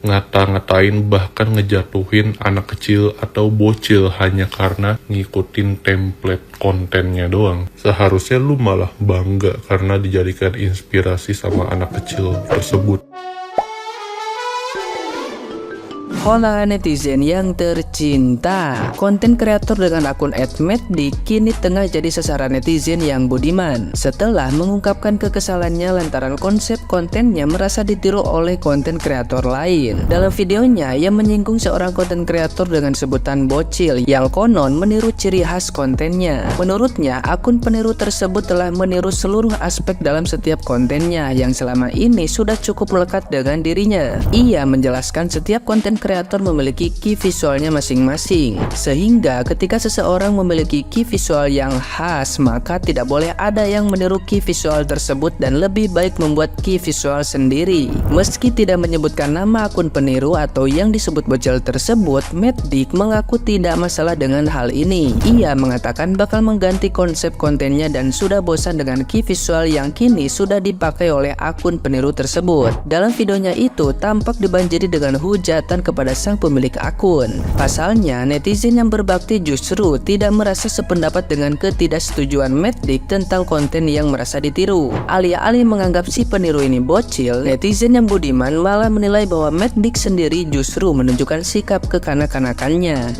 ngata-ngatain bahkan ngejatuhin anak kecil atau bocil hanya karena ngikutin template kontennya doang. Seharusnya lu malah bangga karena dijadikan inspirasi sama anak kecil tersebut. Hola netizen yang tercinta, konten kreator dengan akun @meddik kini tengah jadi sasaran netizen yang budiman setelah mengungkapkan kekesalannya lantaran konsep kontennya merasa ditiru oleh konten kreator lain. Dalam videonya, ia menyinggung seorang konten kreator dengan sebutan bocil yang konon meniru ciri khas kontennya. Menurutnya, akun peniru tersebut telah meniru seluruh aspek dalam setiap kontennya yang selama ini sudah cukup melekat dengan dirinya. Ia menjelaskan setiap konten kreator memiliki key visualnya masing-masing, sehingga ketika seseorang memiliki key visual yang khas, maka tidak boleh ada yang meniru key visual tersebut dan lebih baik membuat key visual sendiri. Meski tidak menyebutkan nama akun peniru atau yang disebut bocil tersebut, Meddik mengaku tidak masalah dengan hal ini. Ia mengatakan bakal mengganti konsep kontennya dan sudah bosan dengan key visual yang kini sudah dipakai oleh akun peniru tersebut. Dalam videonya itu tampak dibanjiri dengan hujatan kepada sang pemilik akun. Pasalnya, netizen yang berbakti justru tidak merasa sependapat dengan ketidaksetujuan Meddik tentang konten yang merasa ditiru. Alih-alih menganggap si peniru ini bocil, netizen yang budiman malah menilai bahwa Meddik sendiri justru menunjukkan sikap kekanak-kanakannya.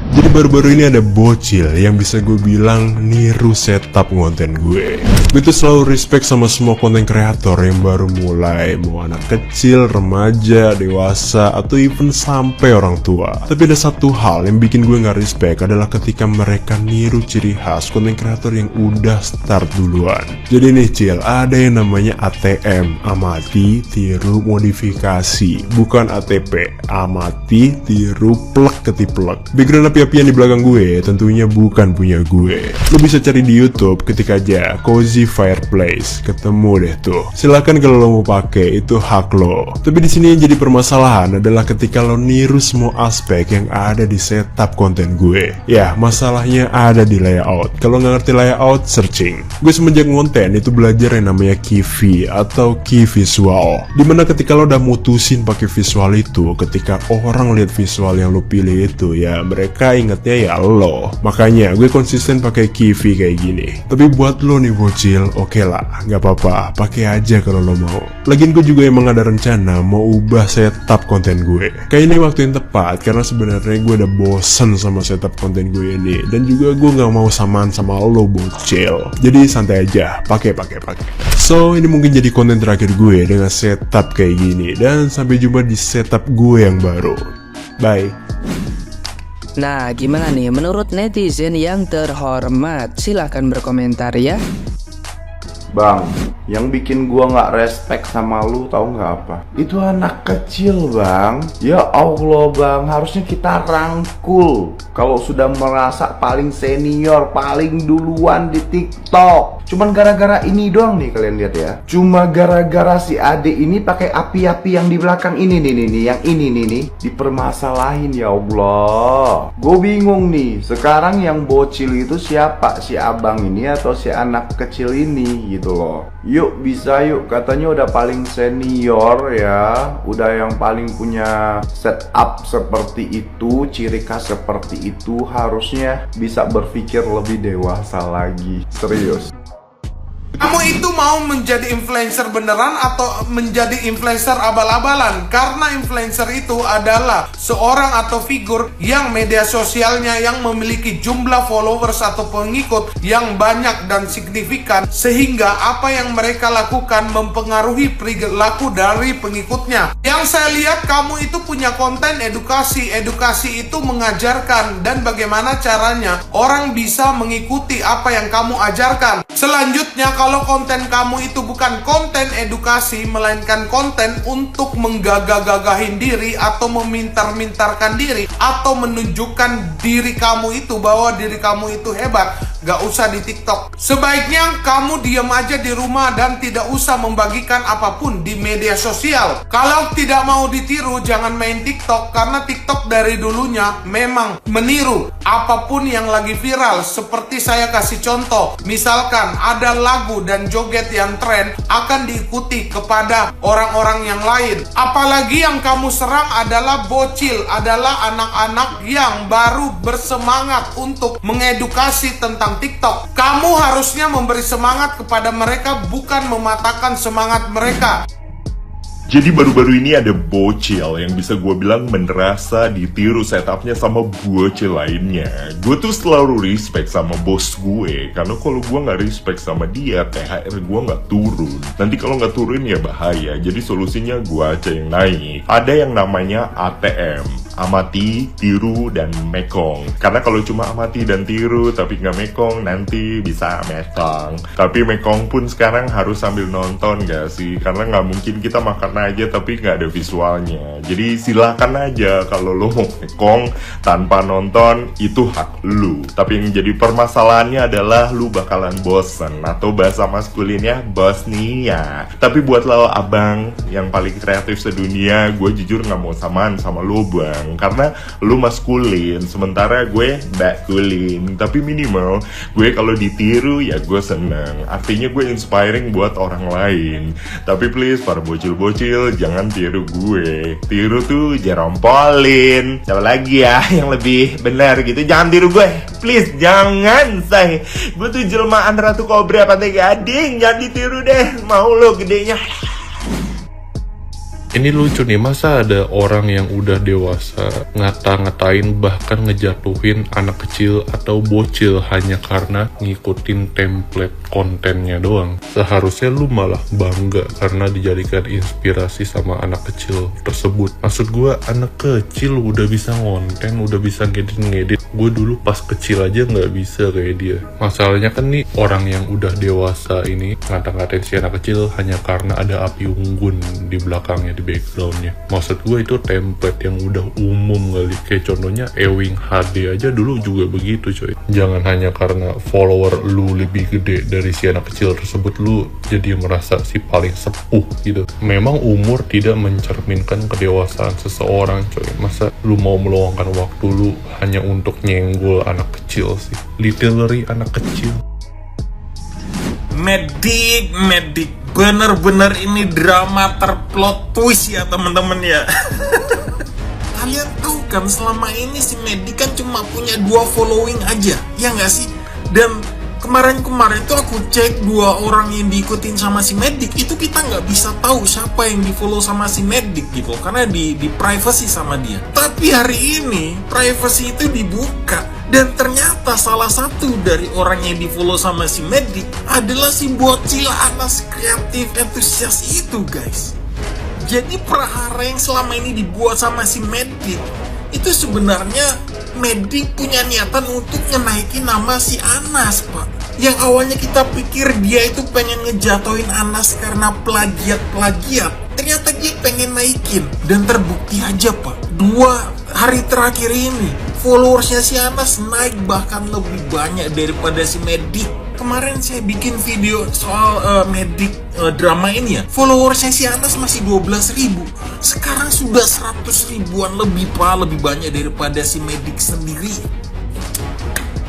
Jadi baru-baru ini ada bocil yang bisa gue bilang niru setup konten gue. Gue tuh selalu respect sama semua konten kreator yang baru mulai, mau anak kecil, remaja, dewasa, atau even sampai orang tua. Tapi ada satu hal yang bikin gue gak respect adalah ketika mereka niru ciri khas konten kreator yang udah start duluan. Jadi nih Cil, ada yang namanya ATM, amati, tiru, modifikasi. Bukan ATP, amati, tiru, plek, ketiplek. Background api-apian di belakang gue tentunya bukan punya gue. Lo bisa cari di YouTube, ketik aja Cozy Fireplace, ketemu deh tuh. Silakan kalau lo mau pakai, itu hak lo. Tapi di sini yang jadi permasalahan adalah ketika lo niru semua aspek yang ada di setup konten gue. Ya, masalahnya ada di layout. Kalau nggak ngerti layout, searching. Gue semenjak konten itu belajar yang namanya key atau key visual. Dimana ketika lo udah mutusin pakai visual itu, ketika orang lihat visual yang lo pilih itu, ya mereka ingetnya ya lo. Makanya gue konsisten pakai key kayak gini. Tapi buat lo nih bocil, oke lah, nggak apa-apa, pakai aja kalau lo mau. Lagian gue juga emang ada rencana mau ubah setup konten gue. Kayak ini waktu yang tepat karena sebenarnya gue udah bosen sama setup konten gue ini, dan juga gue nggak mau samaan sama lo bocil. Jadi santai aja, pakai. So ini mungkin jadi konten terakhir gue dengan setup kayak gini, dan sampai jumpa di setup gue yang baru. Bye. Nah, gimana nih menurut netizen yang terhormat? Silahkan berkomentar ya. Bang, yang bikin gua nggak respect sama lu tahu nggak apa? Itu anak kecil bang. Ya Allah bang, harusnya kita rangkul. Kalau sudah merasa paling senior, paling duluan di TikTok. Cuman gara-gara ini doang nih kalian lihat ya. Cuma gara-gara si Ade ini pakai api-api yang di belakang ini nih, yang ini nih dipermasalahin ya Allah. Gue bingung nih. Sekarang yang bocil itu siapa? Si abang ini atau si anak kecil ini gitu loh. Yuk bisa yuk, katanya udah paling senior ya, udah yang paling punya setup seperti itu, ciri khas seperti itu, harusnya bisa berpikir lebih dewasa lagi. Serius. Kamu itu mau menjadi influencer beneran atau menjadi influencer abal-abalan? Karena influencer itu adalah seorang atau figur yang media sosialnya yang memiliki jumlah followers atau pengikut yang banyak dan signifikan, sehingga apa yang mereka lakukan mempengaruhi perilaku dari pengikutnya. Yang saya lihat kamu itu punya konten edukasi. Edukasi itu mengajarkan dan bagaimana caranya orang bisa mengikuti apa yang kamu ajarkan. Selanjutnya, kalau konten kamu itu bukan konten edukasi, melainkan konten untuk menggagah-gagahin diri atau memintar-mintarkan diri atau menunjukkan diri kamu itu bahwa diri kamu itu hebat, gak usah di TikTok. Sebaiknya kamu diam aja di rumah dan tidak usah membagikan apapun di media sosial. Kalau tidak mau ditiru, jangan main TikTok, karena TikTok dari dulunya memang meniru apapun yang lagi viral. Seperti saya kasih contoh, misalkan ada lagu dan joget yang tren, akan diikuti kepada orang-orang yang lain. Apalagi yang kamu serang adalah bocil, adalah anak-anak yang baru bersemangat untuk mengedukasi tentang TikTok. Kamu harusnya memberi semangat kepada mereka, bukan mematahkan semangat mereka. Jadi baru-baru ini ada bocil yang bisa gue bilang merasa ditiru setupnya sama bocil lainnya. Gue tuh selalu respect sama bos gue, karena kalau gue nggak respect sama dia, THR gue nggak turun. Nanti kalau nggak turun ya bahaya, jadi solusinya gue aja yang naik. Ada yang namanya ATM, amati, tiru, dan mekong. Karena kalau cuma amati dan tiru tapi nggak mekong, nanti bisa mekong. Tapi mekong pun sekarang harus sambil nonton gak sih? Karena nggak mungkin kita makan aja tapi nggak ada visualnya. Jadi silakan aja kalau lo mau mekong tanpa nonton, itu hak lu. Tapi yang jadi permasalahannya adalah lu bakalan bosen, atau bahasa maskulinnya bosnia. Tapi buat lo abang yang paling kreatif sedunia, gue jujur nggak mau samaan sama lo bang, karena lu maskulin sementara gue bakulin. Tapi minimal gue kalau ditiru ya gue seneng, artinya gue inspiring buat orang lain. Tapi please para bocil-bocil, jangan tiru gue. Tiru tuh jerompolin. Siapa lagi ya yang lebih benar gitu? Jangan tiru gue, please jangan say. Gue tuh jelmaan Ratu Kobra Pantai Gading. Jangan ditiru deh, mau lo gedenya. Ini lucu nih, masa ada orang yang udah dewasa ngata-ngatain bahkan ngejatuhin anak kecil atau bocil hanya karena ngikutin template kontennya doang. Seharusnya lu malah bangga karena dijadikan inspirasi sama anak kecil tersebut. Maksud gue, anak kecil udah bisa ngonten, udah bisa ngedit-ngedit. Gue dulu pas kecil aja nggak bisa kayak dia. Masalahnya kan nih, orang yang udah dewasa ini ngata-ngatain si anak kecil hanya karena ada api unggun di belakangnya, di backgroundnya. Maksud gue itu template yang udah umum kali. Kayak contohnya Ewing HD aja dulu juga begitu coy. Jangan hanya karena follower lu lebih gede dari si anak kecil tersebut, lu jadi merasa si paling sepuh gitu. Memang umur tidak mencerminkan kedewasaan seseorang coy. Masa lu mau meluangkan waktu lu hanya untuk nyenggol anak kecil sih? Literally anak kecil. Medik, bener-bener ini drama terplot twist ya teman-teman ya. Kalian tahu kan selama ini si Medik kan cuma punya 2 following aja, ya nggak sih? Dan kemarin tuh aku cek 2 orang yang diikutin sama si Medik, itu kita nggak bisa tahu siapa yang di follow sama si Medik gitu, karena di privacy sama dia. Tapi hari ini privacy itu dibuka, dan ternyata salah satu dari orang yang di follow sama si Medik adalah si bocil Anas kreatif entusias itu guys. Jadi prahara yang selama ini dibuat sama si Medik itu sebenarnya Medik punya niatan untuk ngenaikin nama si Anas pak. Yang awalnya kita pikir dia itu pengen ngejatoin Anas karena plagiat, ternyata dia pengen naikin. Dan terbukti aja pak, 2 hari terakhir ini followersnya si Anas naik bahkan lebih banyak daripada si Medik. Kemarin saya bikin video soal Medik drama ini ya, followersnya si Anas masih 12.000, sekarang sudah 100 ribuan lebih banyak daripada si Medik sendiri.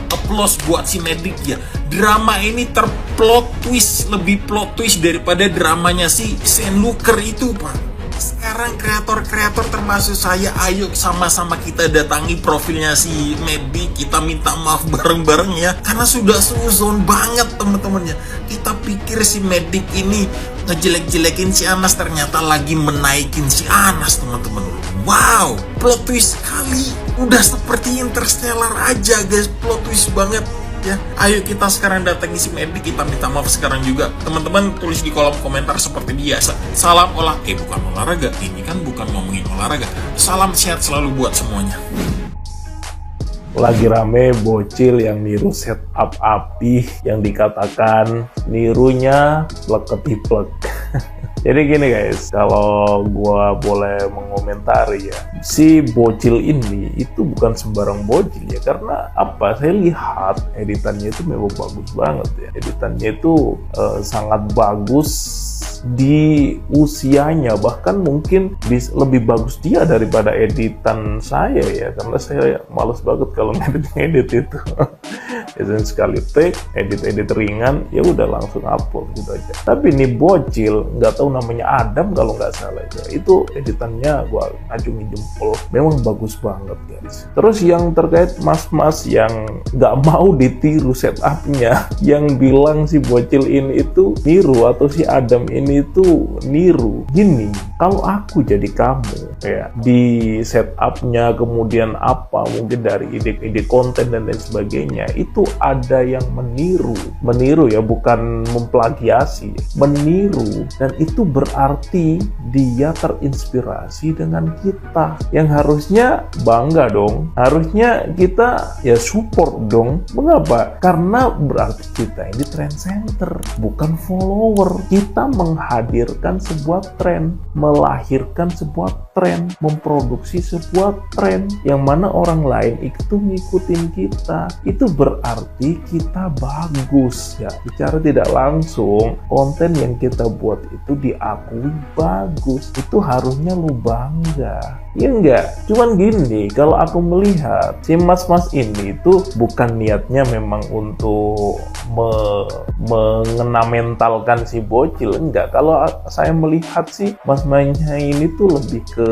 Applause buat si Medik ya. Drama ini terplot twist, lebih plot twist daripada dramanya si Shane Luker itu pak. Sekarang kreator-kreator termasuk saya, ayo sama-sama kita datangi profilnya si Medik, kita minta maaf bareng-bareng ya, karena sudah suzon banget temen-temennya. Kita pikir si Medik ini ngejelek-jelekin si Anas, ternyata lagi menaikin si Anas teman-teman. Wow, plot twist sekali, udah seperti Interstellar aja guys, plot twist banget. Ya, ayo kita sekarang datangi si Medik, kita minta maaf sekarang juga. Teman-teman tulis di kolom komentar seperti biasa. Salam bukan olahraga. Ini kan bukan ngomongin olahraga. Salam sehat selalu buat semuanya. Lagi rame bocil yang niru setup api yang dikatakan nirunya plek ketiplek. Jadi gini guys, kalau gua boleh mengomentari ya, si bocil ini itu bukan sembarang bocil ya, karena apa? Saya lihat editannya itu memang bagus banget ya. Editannya itu sangat bagus di usianya, bahkan mungkin lebih bagus dia daripada editan saya ya, karena saya males banget kalau ngedit itu. Biasanya sekali take, edit ringan, ya udah langsung upload gitu aja. Tapi ini bocil, nggak tahu namanya Adam kalau nggak salah ya, itu editannya gua acungin jempol, memang bagus banget guys. Terus yang terkait mas-mas yang nggak mau ditiru setupnya, yang bilang si bocil ini itu niru atau si Adam ini itu niru, gini, kalau aku jadi kamu ya di setupnya, kemudian apa mungkin dari ide-ide konten dan lain sebagainya, itu ada yang meniru ya, bukan memplagiasi, meniru, dan itu berarti dia terinspirasi dengan kita, yang harusnya bangga dong, harusnya kita ya support dong. Mengapa? Karena berarti kita ini trend center, bukan follower. Kita menghadirkan sebuah tren, melahirkan sebuah tren, memproduksi sebuah tren yang mana orang lain itu ngikutin kita. Itu berarti kita bagus ya. Secara tidak langsung konten yang kita buat itu diakui bagus. Itu harusnya lu bangga. Ya enggak, cuman gini, kalau aku melihat si mas-mas ini tuh bukan niatnya memang untuk mengenamentalkan si bocil, enggak. Kalau saya melihat sih mas-masnya ini tuh lebih ke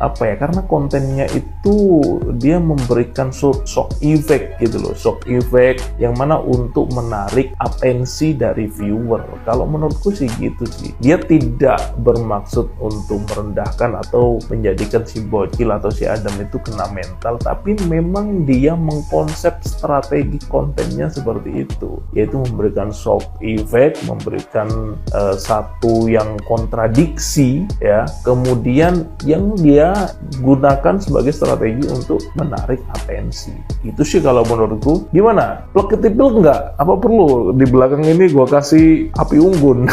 apa ya, karena kontennya itu dia memberikan shock effect gitu loh, shock effect yang mana untuk menarik atensi dari viewer. Kalau menurutku sih gitu sih, dia tidak bermaksud untuk merendahkan atau menjadikan si bocil atau si Adam itu kena mental, tapi memang dia mengkonsep strategi kontennya seperti itu, yaitu memberikan shock effect, memberikan satu yang kontradiksi ya, kemudian yang dia gunakan sebagai strategi untuk menarik atensi. Itu sih kalau menurutku. Gimana? Plek ketipil nggak? Apa perlu di belakang ini gua kasih api unggun?